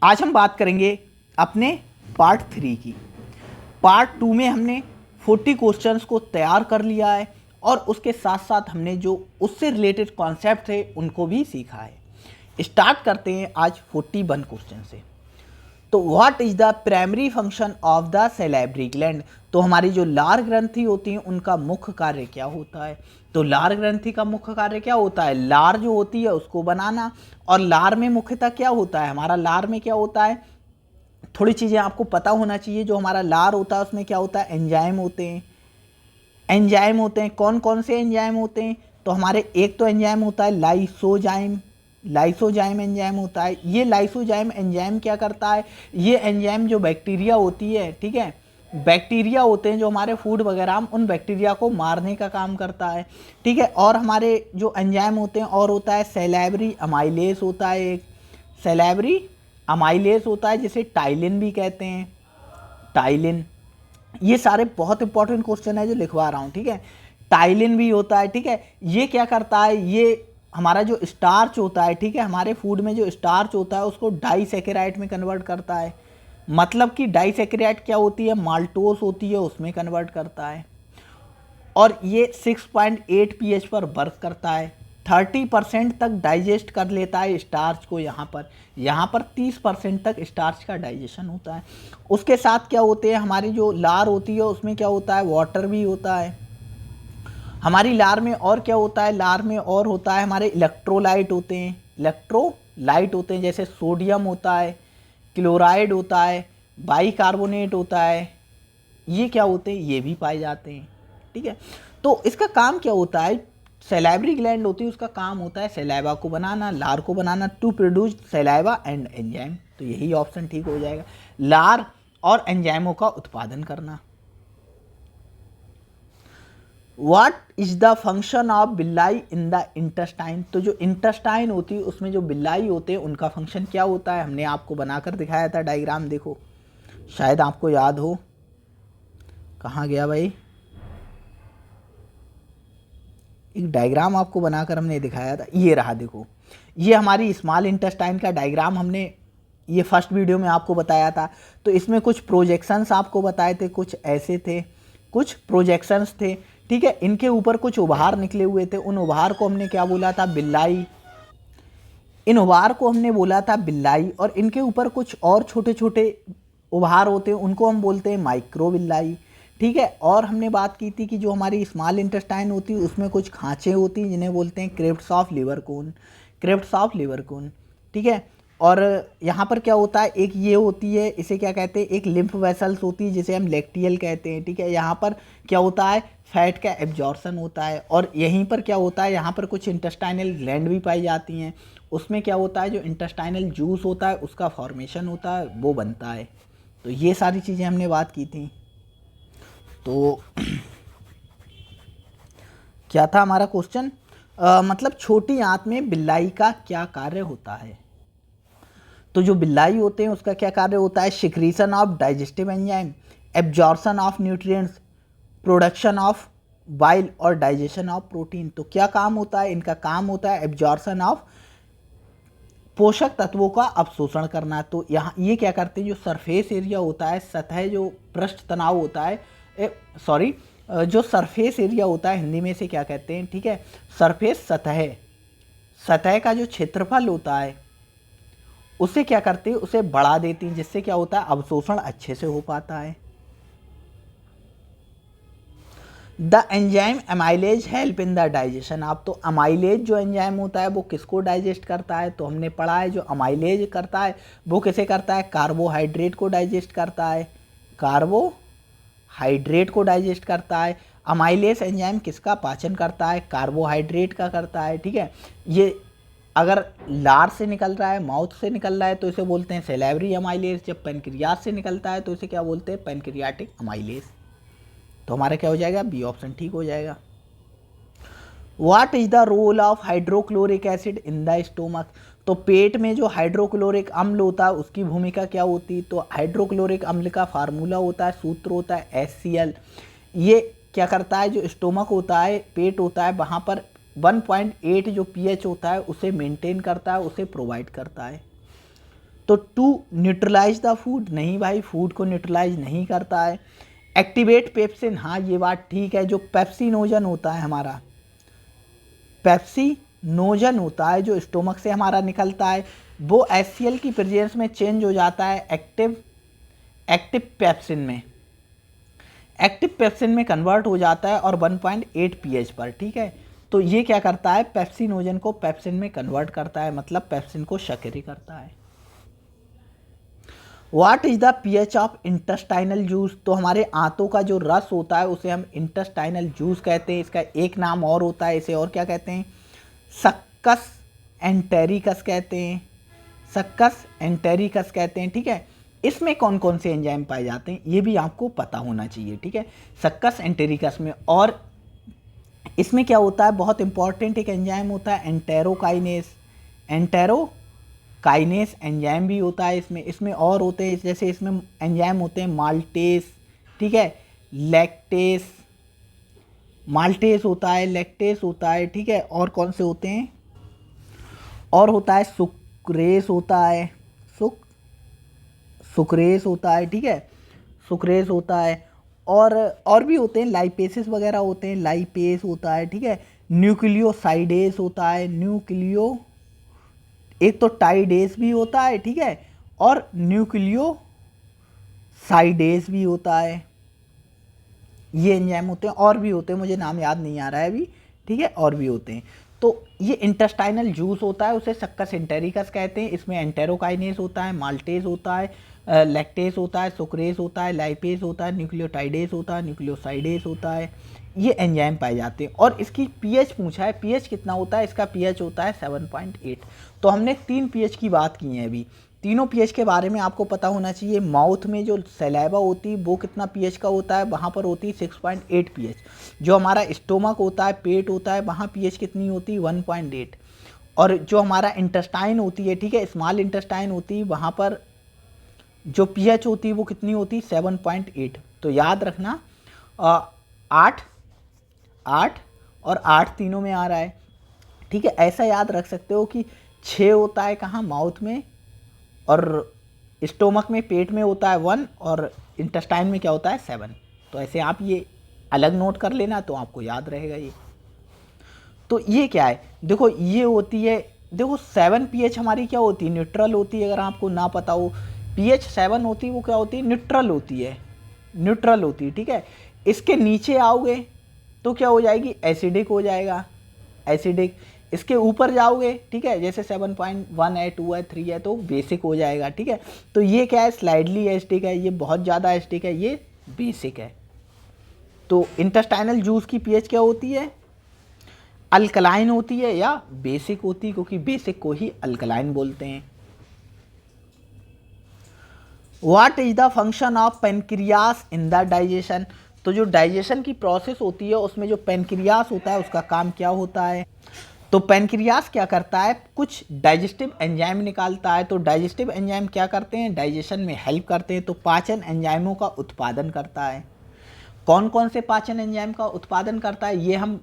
आज हम बात करेंगे अपने पार्ट 3 की। पार्ट 2 में हमने 40 क्वेश्चंस को तैयार कर लिया है और उसके साथ साथ हमने जो उससे रिलेटेड कॉन्सेप्ट थे उनको भी सीखा है। स्टार्ट करते हैं आज 41 क्वेश्चन से। तो what is the primary function of the salivary gland. तो हमारी जो लार ग्रंथि होती है उनका मुख्य कार्य क्या होता है। तो लार ग्रंथि का मुख्य कार्य क्या होता है, लार जो होती है उसको बनाना। और लार में मुख्यतः क्या होता है, हमारा लार में क्या होता है, थोड़ी चीज़ें आपको पता होना चाहिए। जो हमारा लार होता है उसमें क्या होता है, एंजाइम होते हैं। एंजाइम होते हैं, कौन कौन से एंजाइम होते हैं, तो हमारे एक तो एंजाइम होता है लाइसोजाइम। लाइसोजाइम एंजाइम होता है। ये लाइसोजाइम एंजाइम क्या करता है, ये एंजाइम जो बैक्टीरिया होती है, ठीक है, बैक्टीरिया होते हैं जो हमारे फूड वगैरह, हम उन बैक्टीरिया को मारने का काम करता है, ठीक है। और हमारे जो एंजाइम होते हैं और होता है सैलिवरी अमाइलेज होता है एक, सैलिवरी अमाइलेज होता है जिसे टाइलिन भी कहते हैं, टाइलिन। ये सारे बहुत इंपॉर्टेंट क्वेश्चन है जो लिखवा रहा हूँ, ठीक है। टाइलिन भी होता है, ठीक है। ये क्या करता है, ये हमारा जो स्टार्च होता है, ठीक है, हमारे फूड में जो स्टार्च होता है उसको डाइसैकेराइड में कन्वर्ट करता है। मतलब कि डाइसैकेराइड क्या होती है, माल्टोस होती है, उसमें कन्वर्ट करता है। और ये 6.8 pH पर वर्क करता है। 30% तक डाइजेस्ट कर लेता है स्टार्च को। यहाँ पर 30% तक स्टार्च का डाइजेशन होता है। उसके साथ क्या होते हैं, हमारी जो लार होती है उसमें क्या होता है, वाटर भी होता है। हमारी लार में और क्या होता है, लार में और होता है हमारे इलेक्ट्रोलाइट होते हैं। इलेक्ट्रोलाइट होते हैं जैसे सोडियम होता है, क्लोराइड होता है, बाइकार्बोनेट होता है। ये क्या होते हैं, ये भी पाए जाते हैं, ठीक है। तो इसका काम क्या होता है, सैलिवरी ग्लैंड होती है उसका काम होता है सैलाइवा को बनाना, लार को बनाना, to produce saliva and enzyme. तो यही ऑप्शन ठीक हो जाएगा, लार और एंजाइमों का उत्पादन करना। What is the function of villi in the intestine. तो जो इंटेस्टाइन होती है उसमें जो बिल्लाई होते हैं उनका फंक्शन क्या होता है, हमने आपको बनाकर दिखाया था डायग्राम, देखो शायद आपको याद हो। कहाँ गया भाई, एक डायग्राम आपको बनाकर हमने दिखाया था, ये रहा देखो। ये हमारी स्मॉल इंटेस्टाइन का डायग्राम हमने ये फर्स्ट वीडियो में आपको बताया था। तो इसमें कुछ प्रोजेक्शंस आपको बताए थे, कुछ ऐसे थे, कुछ प्रोजेक्शंस थे, ठीक है। इनके ऊपर कुछ उभार निकले हुए थे, उन उभार को हमने क्या बोला था, बिल्लाई। इन उभार को हमने बोला था बिल्लाई। और इनके ऊपर कुछ और छोटे छोटे उभार होते हैं उनको हम बोलते हैं माइक्रो बिल्लाई, ठीक है। और हमने बात की थी कि जो हमारी स्मॉल इंटेस्टाइन होती है उसमें कुछ खांचे होती हैं जिन्हें बोलते हैं crypts of Lieberkühn, crypts of Lieberkühn, ठीक है। और यहाँ पर क्या होता है, एक ये होती है, इसे क्या कहते हैं, एक लिम्फ वेसल्स होती है जिसे हम लैक्टियल कहते हैं, ठीक है। यहाँ पर क्या होता है, फैट का एब्जॉर्प्शन होता है। और यहीं पर क्या होता है, यहाँ पर कुछ इंटेस्टाइनल ग्लैंड भी पाई जाती हैं। उसमें क्या होता है, जो इंटेस्टाइनल जूस होता है उसका फॉर्मेशन होता है, वो बनता है। तो ये सारी चीज़ें हमने बात की थी। तो क्या था हमारा क्वेश्चन, मतलब छोटी आंत में बिल्लाई का क्या कार्य होता है। तो जो बिल्लाई होते हैं उसका क्या कार्य होता है, secretion of digestive enzyme, absorption of nutrients, production of bile और डाइजेशन ऑफ प्रोटीन। तो क्या काम होता है, इनका काम होता है एब्जॉर्प्शन ऑफ पोषक तत्वों का अवशोषण करना। तो यहाँ ये क्या करते हैं, जो सरफेस एरिया होता है, सतह जो पृष्ठ तनाव होता है, जो सरफेस एरिया होता है हिंदी में से क्या कहते हैं, ठीक है, सरफेस सतह, सतह का जो क्षेत्रफल होता है उसे क्या करती है, उसे बढ़ा देती है, जिससे क्या होता है, अवशोषण अच्छे से हो पाता है। The enzyme amylase help in the digestion. आप तो अमाइलेज जो एंजाइम होता है वो किसको डाइजेस्ट करता है, तो हमने पढ़ा है जो अमाइलेज करता है वो किसे करता है, कार्बोहाइड्रेट को डाइजेस्ट करता है, कार्बोहाइड्रेट को डाइजेस्ट करता है। अमाइलेज एंजाइम किसका पाचन करता है, कार्बोहाइड्रेट का करता है, ठीक है। ये अगर लार से निकल रहा है, माउथ से निकल रहा है तो इसे बोलते हैं सैलिवरी अमाइलेज। जब पेनक्रियास से निकलता है तो इसे क्या बोलते हैं, पेनक्रियाटिक अमाइलेज। तो हमारा क्या हो जाएगा, बी ऑप्शन ठीक हो जाएगा। What is the role of hydrochloric acid in the stomach. तो पेट में जो हाइड्रोक्लोरिक अम्ल होता है उसकी भूमिका क्या होती है, तो हाइड्रोक्लोरिक अम्ल का फार्मूला होता है, सूत्र होता है HCl। ये क्या करता है, जो स्टोमक होता है, पेट होता है, वहाँ पर 1.8 जो pH होता है उसे मेंटेन करता है, उसे प्रोवाइड करता है। तो टू न्यूट्रलाइज द फूड, नहीं भाई फूड को न्यूट्रलाइज नहीं करता है। एक्टिवेट पेप्सिन, हाँ ये बात ठीक है, जो पेप्सिनोजन होता है हमारा, पेप्सिनोजन होता है जो स्टोमक से हमारा निकलता है, वो HCl की प्रेजेंस में चेंज हो जाता है एक्टिव पेप्सिन में, एक्टिव पेप्सिन में कन्वर्ट हो जाता है और 1.8 pH पर, ठीक है। तो ये क्या करता है, पेप्सिनोजन को पेप्सिन में कन्वर्ट करता है, मतलब पेप्सिन को शक्करी करता है। What is the pH of intestinal juice, तो हमारे आंतों का जो रस होता है उसे हम इंटेस्टाइनल जूस कहते हैं। इसका एक नाम और होता है, इसे और क्या कहते हैं, सक्कस एंटेरिकस कहते हैं, सक्कस एंटेरिकस कहते हैं, ठीक है। इसमें कौन कौन से एंजाइम पाए जाते हैं ये भी आपको पता होना चाहिए, ठीक है, सक्कस एंटेरिकस में। और इसमें क्या होता है, बहुत इंपॉर्टेंट एक एंजाइम होता है एंटेरोकाइनेस, एंटेरोकाइनेस एंजाइम भी होता है इसमें। इसमें और होते हैं, जैसे इसमें एंजाइम होते हैं माल्टेस, ठीक है, लैक्टेस, माल्टेस होता है, लैक्टेस होता है, ठीक है। और कौन से होते हैं, और होता है सुक्रेस होता है, सुक्रेस होता है, ठीक है, सुक्रेस होता है। और भी होते हैं, लाइपेसेस वगैरह होते हैं, लाइपेस होता है, ठीक है, न्यूक्लियोसाइडेस होता है, एक तो टाइडेस भी होता है, ठीक है, और न्यूक्लियोसाइडेस भी होता है। ये एंजाइम होते हैं, और भी होते हैं, मुझे नाम याद नहीं आ रहा है अभी, ठीक है, और भी होते हैं। तो ये इंटेस्टाइनल जूस होता है, उसे सक्कस एंटेरिकस कहते हैं। इसमें एंटेरोकाइनेस होता है, माल्टेस होता है, लैक्टेस होता है, सुक्रेस होता है, लाइपेस होता है, न्यूक्लियोटाइडेस होता है, न्यूक्लियोसाइडेस होता है, ये एंजाइम पाए जाते हैं। और इसकी पीएच पूछा है, पीएच कितना होता है, इसका पीएच होता है 7.8। तो हमने 3 पीएच की बात की है अभी, तीनों पीएच के बारे में आपको पता होना चाहिए। माउथ में जो सैलाइवा होती है वो कितना पीएच का होता है, वहाँ पर होती है 6.8 पीएच। जो हमारा स्टोमक होता है, पेट होता है, वहाँ पीएच कितनी होती है 1.8। और जो हमारा इंटेस्टाइन होती है, ठीक है, स्मॉल इंटेस्टाइन होती है, वहाँ पर जो पीएच होती है वो कितनी होती है 7.8। तो याद रखना 8 और 8 तीनों में आ रहा है, ठीक है। ऐसा याद रख सकते हो कि 6 होता है कहाँ, माउथ में, और स्टोमक में, पेट में होता है 1, और इंटेस्टाइन में क्या होता है 7। तो ऐसे आप ये अलग नोट कर लेना तो आपको याद रहेगा ये। तो ये क्या है, देखो ये होती है, देखो 7 पीएच हमारी क्या होती है, न्यूट्रल होती है। अगर आपको ना पता हो, पीएच 7 होती है, वो क्या होती है, न्यूट्रल होती है, न्यूट्रल होती है, ठीक है। इसके नीचे आओगे तो क्या हो जाएगी, एसिडिक हो जाएगा, एसिडिक। इसके ऊपर जाओगे, ठीक है, जैसे 7.1 है, 2 है, 3 है, तो बेसिक हो जाएगा, ठीक है। तो ये क्या है, स्लाइडली एसिडिक है, ये बहुत ज़्यादा एसिडिक है, ये बेसिक है। तो इंटेस्टाइनल जूस की पीएच क्या होती है, अल्कलाइन होती है या बेसिक होती है, क्योंकि बेसिक को ही अल्कलाइन बोलते हैं। What is the function of pancreas in the digestion, तो जो डाइजेशन की प्रोसेस होती है उसमें जो पेनक्रियास होता है उसका काम क्या होता है। तो पेनक्रियास क्या करता है, कुछ डाइजेस्टिव एंजाइम निकालता है। तो डाइजेस्टिव एंजाइम क्या करते हैं, डाइजेशन में हेल्प करते हैं। तो पाचन एंजाइमों का उत्पादन करता है। कौन कौन से पाचन एंजाइम का उत्पादन करता है, ये हम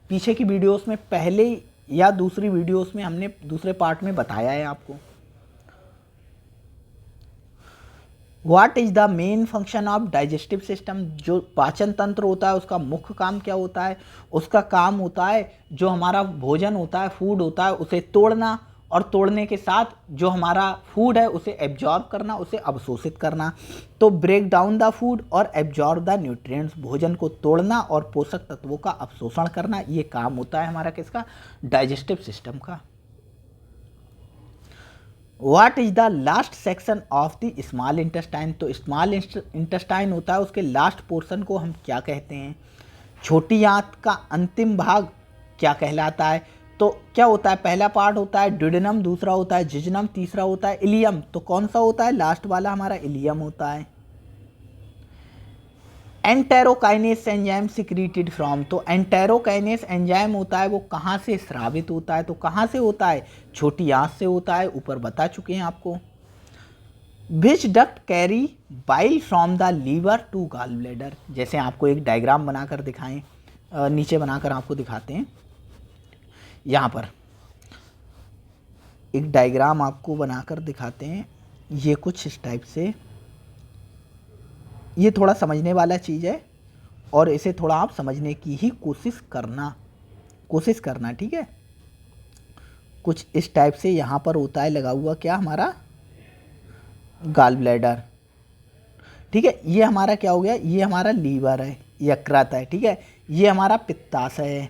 पीछे की वीडियोस में, पहले या दूसरी वीडियोस में हमने दूसरे पार्ट में बताया है आपको। What is the main function of digestive system, जो पाचन तंत्र होता है उसका मुख्य काम क्या होता है, उसका काम होता है जो हमारा भोजन होता है, फूड होता है, उसे तोड़ना, और तोड़ने के साथ जो हमारा फूड है उसे एब्जॉर्ब करना, उसे अवशोषित करना। तो ब्रेक डाउन द फूड और एब्जॉर्ब द न्यूट्रिएंट्स, भोजन को तोड़ना और पोषक तत्वों का अवशोषण करना, ये काम होता है हमारा किसका, डाइजेस्टिव सिस्टम का। What is the last section of the small intestine, तो स्मॉल इंटेस्टाइन होता है, उसके लास्ट पोर्शन को हम क्या कहते हैं, छोटी आंत का अंतिम भाग क्या कहलाता है। तो क्या होता है, पहला पार्ट होता है ड्यूडेनम, दूसरा होता है जिजनम, तीसरा होता है इलियम। तो कौन सा होता है, लास्ट वाला हमारा इलियम होता है। एंटेरोकाइनेस एंजाइम सिक्रीटेड फ्रॉम, तो एंटेरोकाइनेस एंजाइम होता है वो कहाँ से स्रावित होता है, तो कहाँ से होता है, छोटी आंत से होता है, ऊपर बता चुके हैं आपको। Which duct carry bile from the liver to gall bladder, जैसे आपको एक डायग्राम बनाकर दिखाएं, नीचे बनाकर आपको दिखाते हैं, यहाँ पर एक डायग्राम आपको बनाकर दिखाते हैं। ये कुछ इस टाइप से, ये थोड़ा समझने वाला चीज़ है और इसे थोड़ा आप समझने की ही कोशिश करना, ठीक है। कुछ इस टाइप से यहाँ पर होता है लगा हुआ क्या, हमारा गॉल ब्लैडर, ठीक है। ये हमारा क्या हो गया, ये हमारा लीवर है, यकृत है, ठीक है। ये हमारा पित्ताशय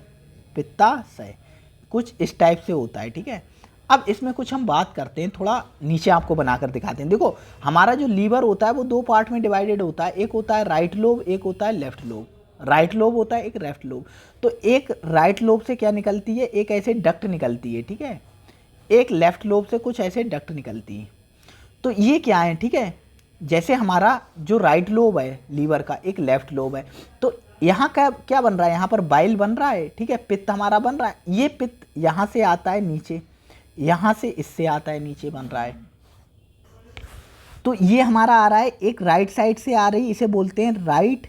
कुछ इस टाइप से होता है, ठीक है। अब इसमें कुछ हम बात करते हैं, थोड़ा नीचे आपको बनाकर दिखाते हैं। देखो हमारा जो लीवर होता है वो दो पार्ट में डिवाइडेड होता है, एक होता है राइट लोब, एक होता है लेफ्ट लोब। राइट लोब होता है, एक लेफ्ट लोब। तो एक राइट लोब से क्या निकलती है, एक ऐसे डक्ट निकलती है, ठीक है। एक लेफ्ट लोब से कुछ ऐसे डक्ट निकलती है। तो ये क्या है, ठीक है। जैसे हमारा जो राइट लोब है लीवर का, एक लेफ्ट लोब है, तो यहाँ का क्या बन रहा है, यहाँ पर बाइल बन रहा है, ठीक है। पित्त हमारा बन रहा है, ये पित्त यहाँ से आता है नीचे, यहाँ से इससे आता है नीचे बन रहा है। तो ये हमारा आ रहा है, एक राइट साइड से आ रही, इसे बोलते हैं राइट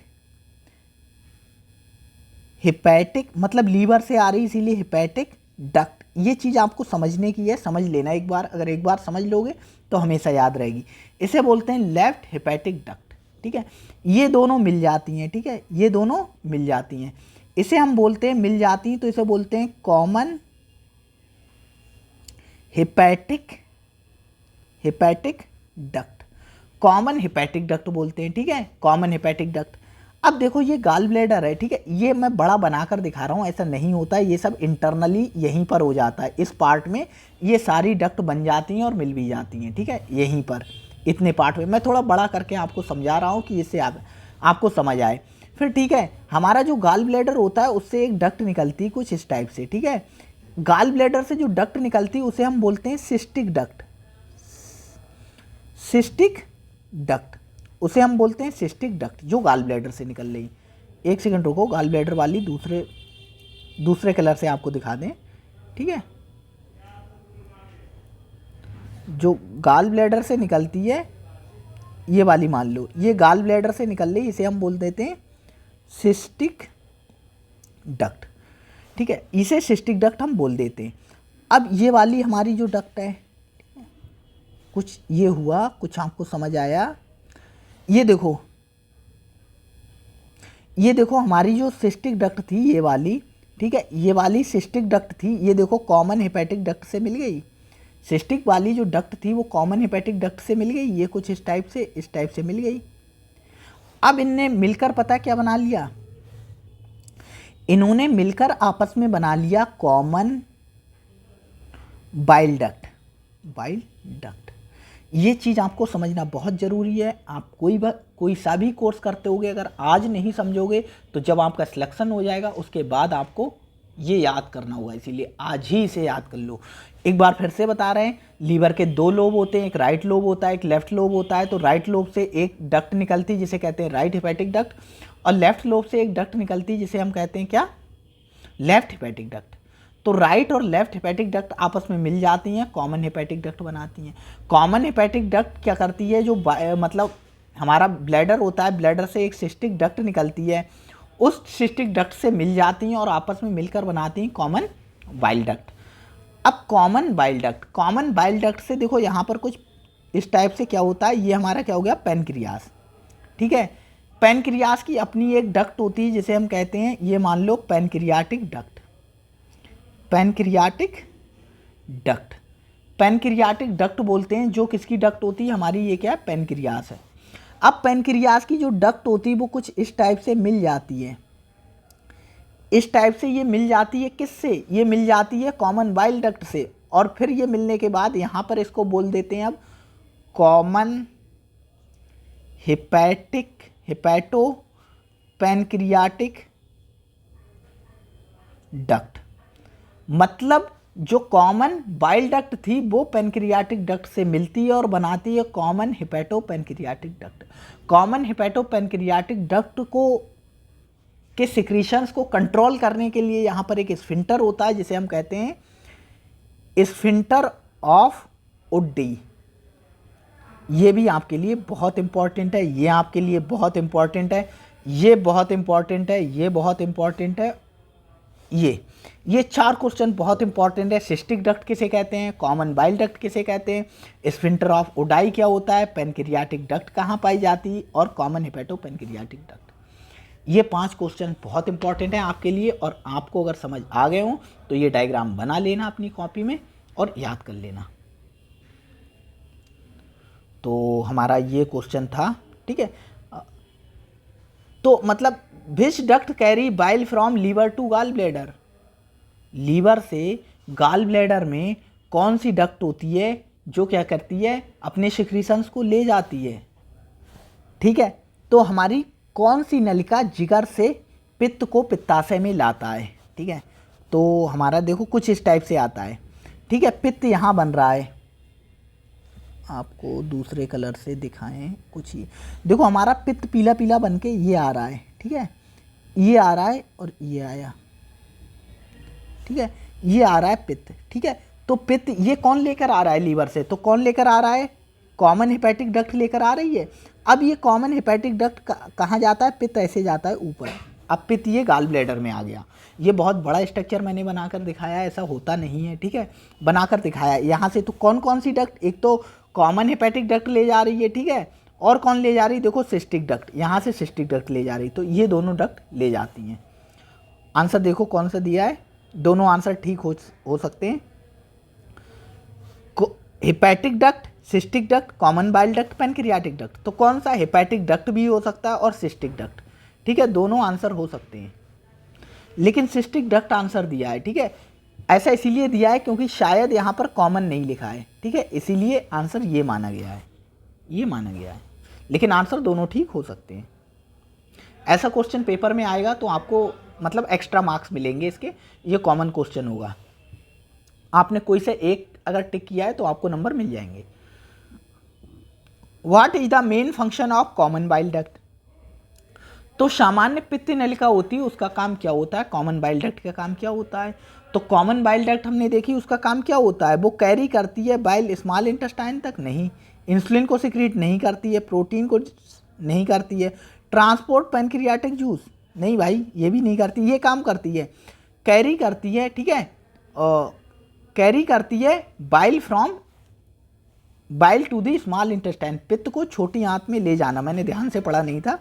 हिपैटिक, मतलब लीवर से आ रही इसीलिए हिपैटिक डक्ट। ये चीज़ आपको समझने की है, समझ लेना एक बार, अगर एक बार समझ लोगे तो हमेशा याद रहेगी। इसे बोलते हैं लेफ्ट हिपैटिक डक्ट, ठीक है। ये दोनों मिल जाती हैं, ठीक है, ये दोनों मिल जाती हैं। इसे हम बोलते हैं मिल जाती हैं, तो इसे बोलते हैं common hepatic duct, common hepatic duct बोलते हैं, ठीक है, कॉमन हिपैटिक डक्ट। अब देखो ये गॉल ब्लैडर है, ठीक है, ये मैं बड़ा बनाकर दिखा रहा हूँ, ऐसा नहीं होता है, ये सब इंटरनली यहीं पर हो जाता है, इस पार्ट में ये सारी डक्ट बन जाती हैं और मिल भी जाती हैं, ठीक है, यहीं पर इतने पार्ट में। मैं थोड़ा बड़ा करके आपको समझा रहा हूँ कि इससे आपको समझ आए फिर, ठीक है। हमारा जो गॉल ब्लैडर होता है उससे एक डक्ट निकलती है कुछ इस टाइप से, ठीक है। गॉल ब्लैडर से जो डक्ट निकलती है उसे हम बोलते हैं सिस्टिक डक्ट, उसे हम बोलते हैं सिस्टिक डक्ट, जो गॉल ब्लैडर से निकल रही। एक सेकंड रुको, गॉल ब्लैडर वाली दूसरे कलर से आपको दिखा दें, ठीक है। जो गॉल ब्लैडर से निकलती है ये वाली, मान लो ये गॉल ब्लैडर से निकल रही, इसे हम बोल देते हैं सिस्टिक डक्ट, ठीक है, इसे सिस्टिक डक्ट हम बोल देते हैं। अब ये वाली हमारी जो डक्ट है, कुछ ये हुआ, कुछ आपको समझ आया। ये देखो हमारी जो सिस्टिक डक्ट थी ये वाली, ठीक है, ये वाली सिस्टिक डक्ट थी, ये देखो कॉमन हेपेटिक डक्ट से मिल गई। सिस्टिक वाली जो डक्ट थी वो कॉमन हेपेटिक डक्ट से मिल गई, ये कुछ इस टाइप से मिल गई। अब इनने मिलकर पता क्या बना लिया, इन्होंने मिलकर आपस में बना लिया कॉमन बाइल डक्ट। ये चीज़ आपको समझना बहुत ज़रूरी है। आप कोई सा भी कोर्स करते होगे, अगर आज नहीं समझोगे तो जब आपका सिलेक्शन हो जाएगा उसके बाद आपको ये याद करना होगा, इसीलिए आज ही इसे याद कर लो। एक बार फिर से बता रहे हैं, लीवर के दो लोब होते हैं, एक राइट लोब होता है, एक लेफ्ट लोब होता है। तो राइट लोब से एक डक्ट निकलती है जिसे कहते हैं राइट हेपेटिक डक्ट, और लेफ्ट लोब से एक डक्ट निकलती है जिसे हम कहते हैं क्या, लेफ्ट हेपेटिक डक्ट। तो राइट और लेफ्ट हेपेटिक डक्ट आपस में मिल जाती हैं, कॉमन हेपेटिक डक्ट बनाती हैं। कॉमन हेपेटिक डक्ट क्या करती है, जो मतलब हमारा ब्लैडर होता है, ब्लैडर से एक सिस्टिक डक्ट निकलती है, उस सिस्टिक डक्ट से मिल जाती हैं और आपस में मिलकर बनाती हैं कॉमन बाइल डक्ट। अब कॉमन बाइल डक्ट से देखो यहाँ पर कुछ इस टाइप से क्या होता है, ये हमारा क्या हो गया, पैनक्रियास, ठीक है। पैनक्रियास की अपनी एक डक्ट होती है जिसे हम कहते हैं, ये मान लो पैनक्रियाटिक डक्ट बोलते हैं। जो किसकी डक्ट होती है, हमारी ये क्या है, पैनक्रियास है। अब पैनक्रियास की जो डक्ट होती है वो कुछ इस टाइप से मिल जाती है, इस टाइप से ये मिल जाती है, किससे, ये मिल जाती है कॉमन बाइल डक्ट से। और फिर ये मिलने के बाद यहाँ पर इसको बोल देते हैं अब कॉमन हेपेटो पैनक्रियाटिक डक्ट। मतलब जो कॉमन बाइल डक्ट थी वो पैनक्रियाटिक डक्ट से मिलती है और बनाती है common hepato pancreatic duct. Common hepato pancreatic duct के सिक्रीशंस को कंट्रोल करने के लिए यहाँ पर एक स्फिंक्टर होता है जिसे हम कहते हैं स्फिंक्टर ऑफ वुडी। ये भी आपके लिए बहुत इंपॉर्टेंट है, ये आपके लिए बहुत इंपॉर्टेंट है, ये बहुत इंपॉर्टेंट है, ये बहुत इंपॉर्टेंट है, ये 4 क्वेश्चन बहुत इंपॉर्टेंट है। सिस्टिक डक्ट किसे कहते हैं, कॉमन बाइल डक्ट किसे कहते हैं, स्फिंक्टर ऑफ ओडाई क्या होता है, पेनक्रियाटिक डक्ट कहाँ पाई जाती है, और कॉमन हेपेटो पेनक्रियाटिक डक्ट। ये 5 क्वेश्चन बहुत इंपॉर्टेंट है आपके लिए, और आपको अगर समझ आ गए हो तो ये डायग्राम बना लेना अपनी कॉपी में और याद कर लेना। तो हमारा ये क्वेश्चन था, ठीक है। तो मतलब which duct carry bile from liver to gall bladder, liver से गाल ब्लैडर में कौन सी डक्ट होती है जो क्या करती है, अपने सिक्रीशंस को ले जाती है, ठीक है। तो हमारी कौन सी नलिका जिगर से पित्त को पित्ताशय में लाता है, ठीक है। तो हमारा देखो कुछ इस टाइप से आता है, ठीक है। पित्त यहाँ बन रहा है, आपको दूसरे कलर से दिखाएं कुछ ही, देखो हमारा पित्त पीला पीला बन के ये आ रहा है, ठीक है। ये आ रहा है और ये आया, ठीक है। ये आ रहा है पित्त, ठीक है। तो पित्त ये कौन लेकर आ रहा है लीवर से, तो कौन लेकर आ रहा है, कॉमन हेपेटिक डक्ट लेकर आ रही है। अब ये कॉमन हेपेटिक डक्ट कहाँ जाता है, पित्त ऐसे जाता है ऊपर। अब पित्त ये गाल ब्लैडर में आ गया। ये बहुत बड़ा स्ट्रक्चर मैंने बनाकर दिखाया है, ऐसा होता नहीं है, ठीक है, बनाकर दिखाया। यहाँ से तो कौन कौन सी डक्ट, एक तो कॉमन हेपेटिक डक्ट ले जा रही है, ठीक है, और कौन ले जा रही है, देखो सिस्टिक डक्ट, यहाँ से सिस्टिक डक्ट ले जा रही, तो ये दोनों डक्ट ले जाती हैं। आंसर देखो कौन सा दिया है, दोनों आंसर ठीक हो सकते हैं। Hepatic duct, cystic duct, common bile duct, pancreatic duct, तो कौन सा, हेपेटिक डक्ट भी हो सकता है और सिस्टिक डक्ट, ठीक है, दोनों आंसर हो सकते हैं। लेकिन सिस्टिक डक्ट आंसर दिया है, ठीक है। ऐसा इसीलिए दिया है क्योंकि शायद यहाँ पर कॉमन नहीं लिखा है, ठीक है, इसीलिए आंसर ये माना गया है, ये माना गया है। लेकिन आंसर दोनों ठीक हो सकते हैं। ऐसा क्वेश्चन पेपर में आएगा तो आपको मतलब एक्स्ट्रा मार्क्स मिलेंगे इसके, ये कॉमन क्वेश्चन होगा। आपने कोई से एक अगर टिक किया है तो आपको नंबर मिल जाएंगे। What is the main function of common bile duct, तो सामान्य पित्त नलिका होती है उसका काम क्या होता है, कॉमन बाइल डक्ट का काम क्या होता है। तो कॉमन बाइल डक्ट हमने देखी, उसका काम क्या होता है, वो कैरी करती है बाइल स्मॉल इंटेस्टाइन तक, नहीं, इंसुलिन को सिक्रीट नहीं करती है, प्रोटीन को नहीं करती है, ट्रांसपोर्ट पेनक्रियाटिक जूस नहीं भाई, ये भी नहीं करती, ये काम करती है, कैरी करती है, ठीक है, कैरी करती है bile from bile to the small intestine, पित्त को छोटी आंत में ले जाना। मैंने ध्यान से पढ़ा नहीं था,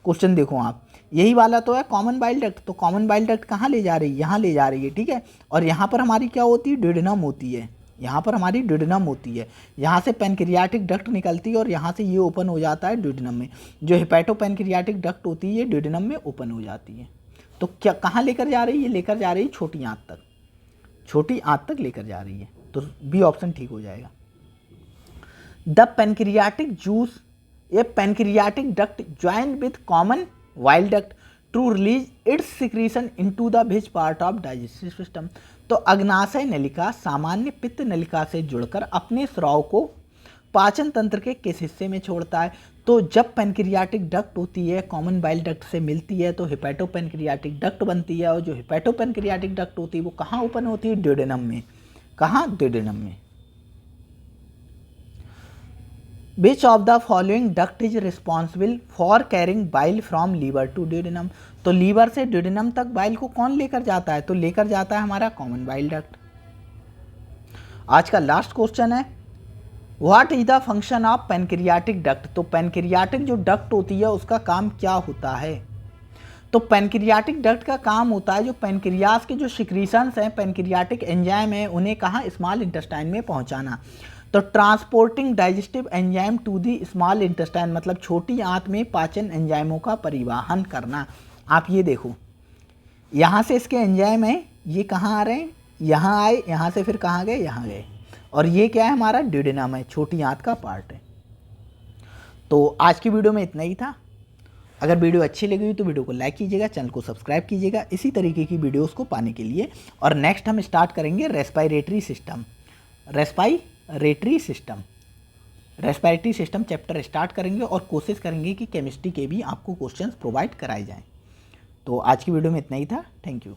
क्वेश्चन देखो आप, यही वाला तो है कॉमन बाइल डक्ट। तो कॉमन बाइल डक्ट कहाँ ले जा रही है, यहाँ ले जा रही है, ठीक है। और यहाँ पर हमारी क्या होती है, ड्यूडेनम होती है, यहाँ पर हमारी ड्यूडेनम होती है, यहाँ से पेनक्रियाटिक डक्ट निकलती है और यहाँ से ये ओपन हो जाता है ड्यूडेनम में। जो हेपेटो पेनक्रियाटिक डक्ट होती है ये ड्यूडेनम में ओपन हो जाती है। तो क्या कहाँ लेकर जा रही है, लेकर जा रही है छोटी आंत तक, छोटी आंत तक लेकर जा रही है, तो बी ऑप्शन ठीक हो जाएगा। The pancreatic juice a pancreatic duct join with common bile duct to release its secretion into the which part of digestive system. तो अग्नाशय नलिका सामान्य पित्त नलिका से जुड़कर अपने स्राव को पाचन तंत्र के किस हिस्से में छोड़ता है। तो जब पेनक्रियाटिक डक्ट होती है कॉमन बाइल डक्ट से मिलती है तो हेपेटो पेनक्रियाटिक डक्ट बनती है, और जो हेपेटो पेनक्रियाटिक डक्ट होती है वो कहाँ ओपन होती है, ड्यूडेनम में। कहाँ, ड्यूडेनम में। Which of the following duct is responsible for carrying bile from liver to duodenum? तो लीवर से ड्यूडेनम तक बाइल को कौन लेकर जाता है, तो लेकर जाता है हमारा कॉमन बाइल डक्ट। आज का लास्ट क्वेश्चन है, what is the function of pancreatic duct. तो पेनक्रियाटिक जो डक्ट होती है उसका काम क्या होता है, तो पेनक्रियाटिक डक्ट का काम होता है जो पेनक्रियास के जो सिक्रीशंस हैं, पेनक्रियाटिक एंजाइम है, उन्हें कहाँ, स्मॉल इंटेस्टाइन में पहुँचाना। तो transporting digestive enzyme to the small intestine, मतलब छोटी आंत में पाचन एंजाइमों का परिवहन करना। आप ये देखो, यहाँ से इसके एंजाइम हैं, ये कहाँ आ रहे हैं, यहाँ आए, यहाँ से फिर कहाँ गए, यहाँ गए, और ये क्या है हमारा ड्यूडेनम है, छोटी आंत का पार्ट है। तो आज की वीडियो में इतना ही था। अगर वीडियो अच्छी लगी हुई तो वीडियो को लाइक कीजिएगा, चैनल को सब्सक्राइब कीजिएगा इसी तरीके की वीडियोस को पाने के लिए। और नेक्स्ट हम स्टार्ट करेंगे respiratory system, respiratory system chapter start करेंगे और कोशिश करेंगे कि केमिस्ट्री के भी आपको क्वेश्चंस प्रोवाइड कराए जाएं। तो आज की वीडियो में इतना ही था। Thank you.